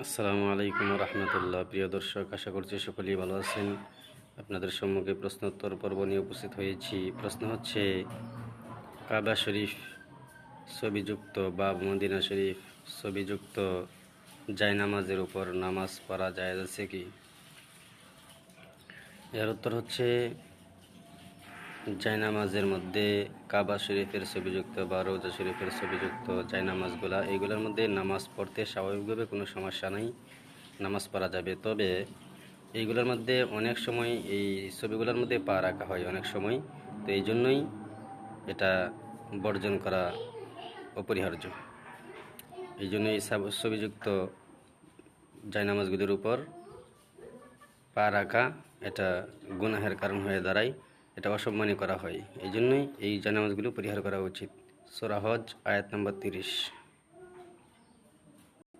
আসসালামু আলাইকুম রহমতুল্লাহ। প্রিয় দর্শক, আশা করছি সকলেই ভালো আছেন। আপনাদের সম্মুখে প্রশ্নোত্তর পর্ব নিয়ে উপস্থিত হয়েছি। প্রশ্ন হচ্ছে, কাবা শরীফ ছবিযুক্ত বা মদিনা শরীফ ছবিযুক্ত জায়নামাজের উপর নামাজ পড়া জায়েজ আছে কি? এর উত্তর হচ্ছে, জায়নামাজের মধ্যে কাবা শরীফের ছবিযুক্ত বা রোজা শরীফের ছবিযুক্ত জায়নামাজগুলা, এইগুলোর মধ্যে নামাজ পড়তে স্বাভাবিকভাবে কোনো সমস্যা নাই, নামাজ পড়া যাবে। তবে এইগুলোর মধ্যে অনেক সময় এই ছবিগুলোর মধ্যে পা রাখা হয় অনেক সময়, তো এই জন্যই এটা বর্জন করা অপরিহার্য। এই জন্য এই ছবিযুক্ত জায়নামাজগুলির উপর পা রাখা এটা গুনাহের কারণ হয়ে দাঁড়ায়, এটা অসম্মানী করা হয়। এই জন্যই এই জায়নামাজগুলো পরিহার করা উচিত। সূরা হজ আয়াত নম্বর 30।